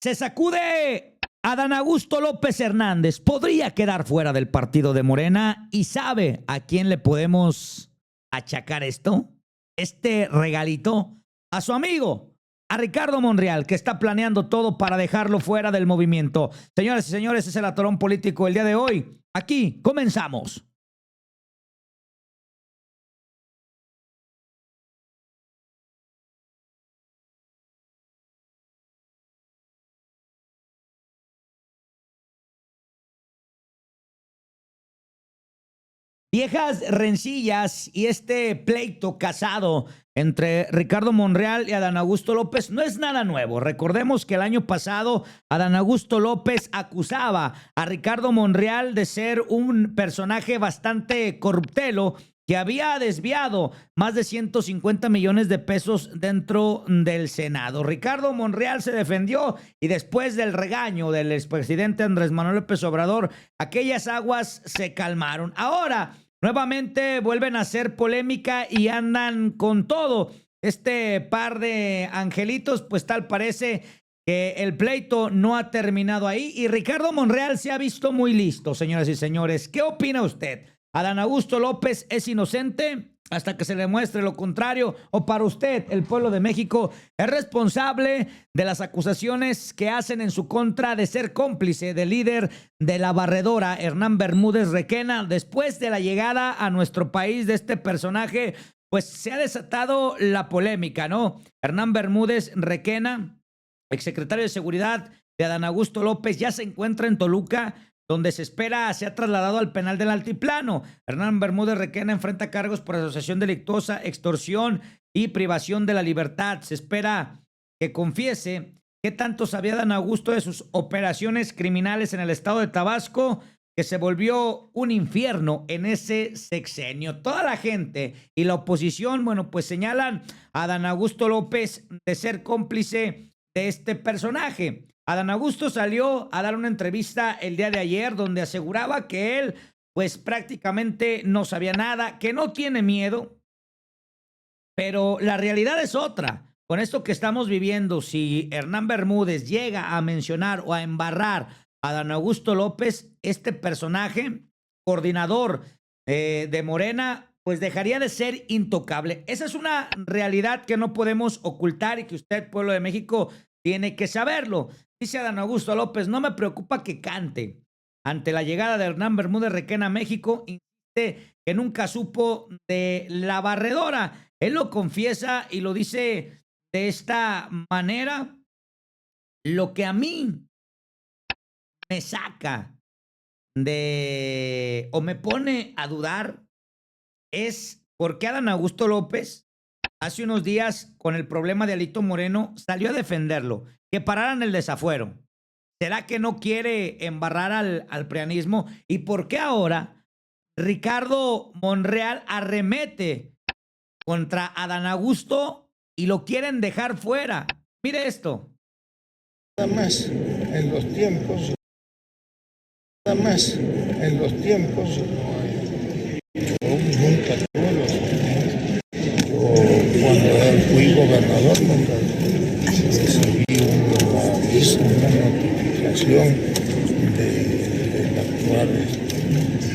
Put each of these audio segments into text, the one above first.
Se sacude Adán Augusto López Hernández. Podría quedar fuera del partido de Morena. ¿Y sabe a quién le podemos achacar esto? Este regalito a su amigo, a Ricardo Monreal, que está planeando todo para dejarlo fuera del movimiento. Señoras y señores, es el Atorón Político el día de hoy. Aquí comenzamos. Viejas rencillas y este pleito casado entre Ricardo Monreal y Adán Augusto López no es nada nuevo. Recordemos que el año pasado Adán Augusto López acusaba a Ricardo Monreal de ser un personaje bastante corruptelo que había desviado más de 150 millones de pesos dentro del Senado. Ricardo Monreal se defendió y después del regaño del expresidente Andrés Manuel López Obrador, aquellas aguas se calmaron. Ahora nuevamente vuelven a hacer polémica y andan con todo. Este par de angelitos, pues tal parece que el pleito no ha terminado ahí y Ricardo Monreal se ha visto muy listo, señoras y señores. ¿Qué opina usted? ¿Adán Augusto López es inocente hasta que se le muestre lo contrario? ¿O para usted, el pueblo de México, es responsable de las acusaciones que hacen en su contra de ser cómplice del líder de la barredora, Hernán Bermúdez Requena? Después de la llegada a nuestro país de este personaje, pues se ha desatado la polémica, ¿no? Hernán Bermúdez Requena, exsecretario de Seguridad de Adán Augusto López, ya se encuentra en Toluca, donde se espera sea trasladado al penal del Altiplano. Hernán Bermúdez Requena enfrenta cargos por asociación delictuosa, extorsión y privación de la libertad. Se espera que confiese qué tanto sabía Adán Augusto de sus operaciones criminales en el estado de Tabasco, que se volvió un infierno en ese sexenio. Toda la gente y la oposición, bueno, pues señalan a Adán Augusto López de ser cómplice de este personaje. Adán Augusto salió a dar una entrevista el día de ayer donde aseguraba que él pues prácticamente no sabía nada, que no tiene miedo, pero la realidad es otra. Con esto que estamos viviendo, si Hernán Bermúdez llega a mencionar o a embarrar a Adán Augusto López, este personaje, coordinador de Morena, pues dejaría de ser intocable. Esa es una realidad que no podemos ocultar y que usted, pueblo de México, tiene que saberlo. Dice Adán Augusto López: no me preocupa que cante. Ante la llegada de Hernán Bermúdez Requena a México, insiste que nunca supo de la barredora. Él lo confiesa y lo dice de esta manera. Lo que a mí me saca de o me pone a dudar es por qué Adán Augusto López hace unos días con el problema de Alito Moreno salió a defenderlo, que pararan el desafuero. ¿Será que no quiere embarrar al prianismo? ¿Y por qué ahora Ricardo Monreal arremete contra Adán Augusto y lo quieren dejar fuera? Mire esto. Nada más en los tiempos, yo nunca tuve los yo cuando fui gobernador nunca recibí una notificación de la actual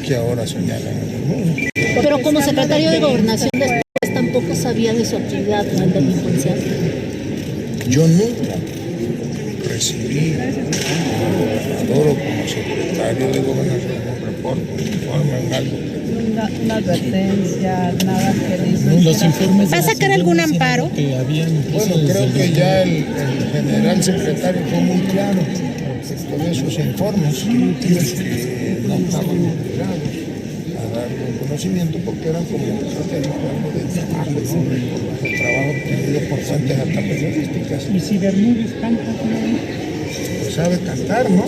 que ahora señalan en el mundo. Pero como secretario de Gobernación después tampoco sabía de su actividad delincuencial. Yo nunca recibí como gobernador o como secretario de Gobernación un reporte, un informe, un algo. Una advertencia, nada que dice. Los informes ¿Va a sacar algún amparo? Que habían Bueno, creo que ya el general secretario fue muy claro respecto de esos informes que no estaban obligados a darle un conocimiento porque eran como algo de trabajo, ¿no? El trabajo obtenido por fuentes hasta periodísticas. Y si Bermúdez canta, Pues sabe cantar, ¿no?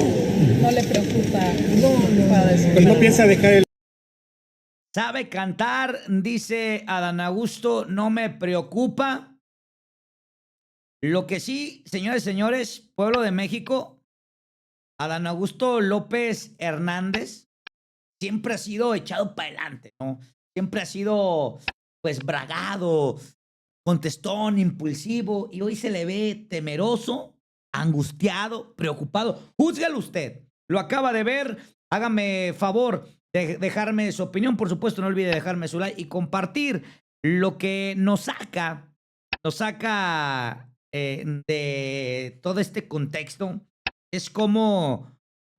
no le preocupa. Pero no piensa dejar el... Sabe cantar, dice Adán Augusto, no me preocupa. Lo que sí, señores y señores, pueblo de México, Adán Augusto López Hernández siempre ha sido echado para adelante, ¿no? Siempre ha sido, pues, bragado, contestón, impulsivo, y hoy se le ve temeroso angustiado, preocupado. Júzgalo usted. Lo acaba de ver. Hágame favor de dejarme su opinión. Por supuesto, no olvide dejarme su like y compartir lo que nos saca de todo este contexto. Es como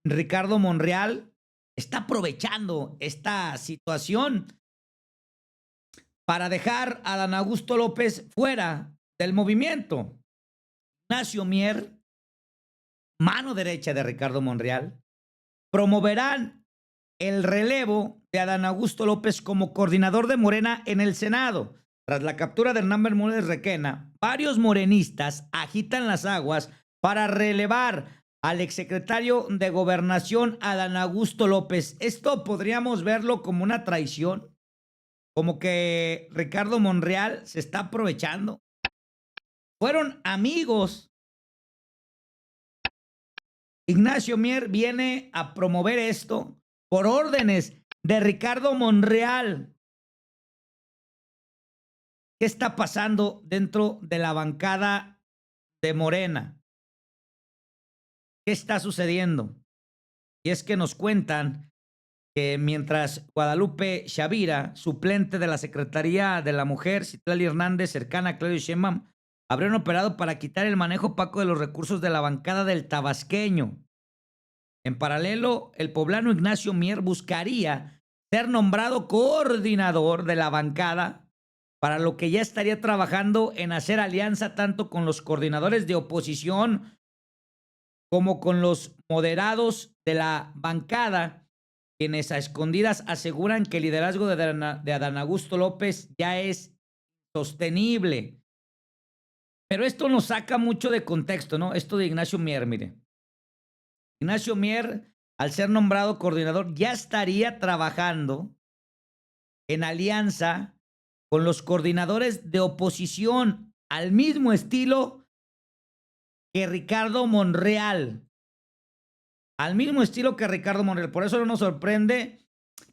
Ricardo Monreal está aprovechando esta situación para dejar a Dan Augusto López fuera del movimiento. Ignacio Mier, mano derecha de Ricardo Monreal, promoverán el relevo de Adán Augusto López como coordinador de Morena en el Senado. Tras la captura de Hernán Bermúdez Requena, varios morenistas agitan las aguas para relevar al exsecretario de Gobernación Adán Augusto López. Esto podríamos verlo como una traición, como que Ricardo Monreal se está aprovechando. Fueron amigos. Ignacio Mier viene a promover esto por órdenes de Ricardo Monreal. ¿Qué está pasando dentro de la bancada de Morena? ¿Qué está sucediendo? Y es que nos cuentan que mientras Guadalupe Chavira, suplente de la Secretaría de la Mujer, Citlali Hernández, cercana a Claudio Sheinbaum, habrían operado para quitar el manejo opaco de los recursos de la bancada del tabasqueño. En paralelo, el poblano Ignacio Mier buscaría ser nombrado coordinador de la bancada, para lo que ya estaría trabajando en hacer alianza tanto con los coordinadores de oposición como con los moderados de la bancada, quienes a escondidas aseguran que el liderazgo de Adán Augusto López ya es sostenible. Pero esto nos saca mucho de contexto, ¿no? Esto de Ignacio Mier, mire. Ignacio Mier, al ser nombrado coordinador, ya estaría trabajando en alianza con los coordinadores de oposición, al mismo estilo que Ricardo Monreal. Al mismo estilo que Ricardo Monreal. Por eso no nos sorprende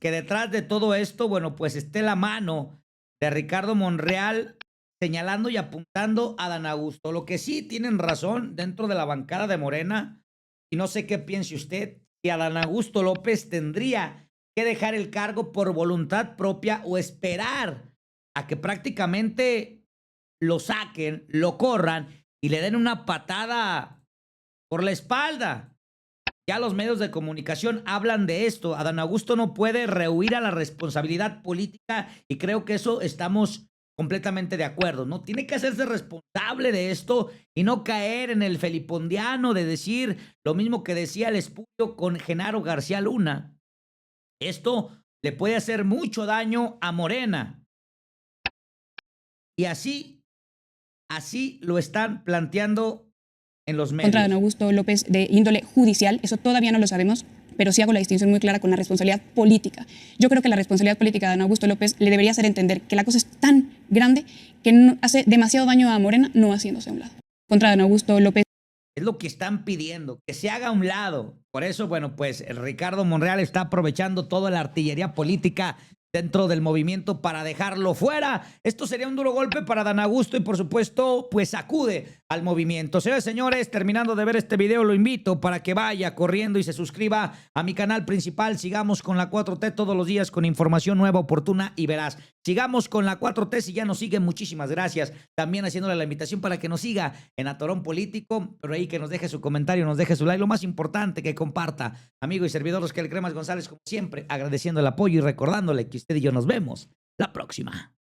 que detrás de todo esto, bueno, pues esté la mano de Ricardo Monreal señalando y apuntando a Adán Augusto. Lo que sí tienen razón dentro de la bancada de Morena, y no sé qué piense usted, que Adán Augusto López tendría que dejar el cargo por voluntad propia o esperar a que prácticamente lo saquen, lo corran y le den una patada por la espalda. Ya los medios de comunicación hablan de esto. Adán Augusto no puede rehuir a la responsabilidad política y creo que eso estamos completamente de acuerdo, ¿no? Tiene que hacerse responsable de esto y no caer en el felipondiano de decir lo mismo que decía el espurio con Genaro García Luna. Esto le puede hacer mucho daño a Morena. Y así lo están planteando en los medios. Contra Adán Augusto López de índole judicial, eso todavía no lo sabemos, pero sí hago la distinción muy clara con la responsabilidad política. Yo creo que la responsabilidad política de Adán Augusto López le debería hacer entender que la cosa es tan grande que no hace demasiado daño a Morena no haciéndose a un lado. Contra Adán Augusto López. Es lo que están pidiendo, que se haga a un lado. Por eso, bueno, pues Ricardo Monreal está aprovechando toda la artillería política dentro del movimiento para dejarlo fuera. Esto sería un duro golpe para Adán Augusto y por supuesto pues sacude al movimiento. Señores, señores, terminando de ver este video lo invito para que vaya corriendo y se suscriba a mi canal principal. Sigamos con la 4T todos los días con información nueva, oportuna y veraz. Sigamos con la 4T, si ya nos siguen, muchísimas gracias. También haciéndole la invitación para que nos siga en Atorón Político, pero ahí que nos deje su comentario, nos deje su like, lo más importante, que comparta. Amigo y servidor Oscar Cremas González, como siempre, agradeciendo el apoyo y recordándole que usted y yo nos vemos la próxima.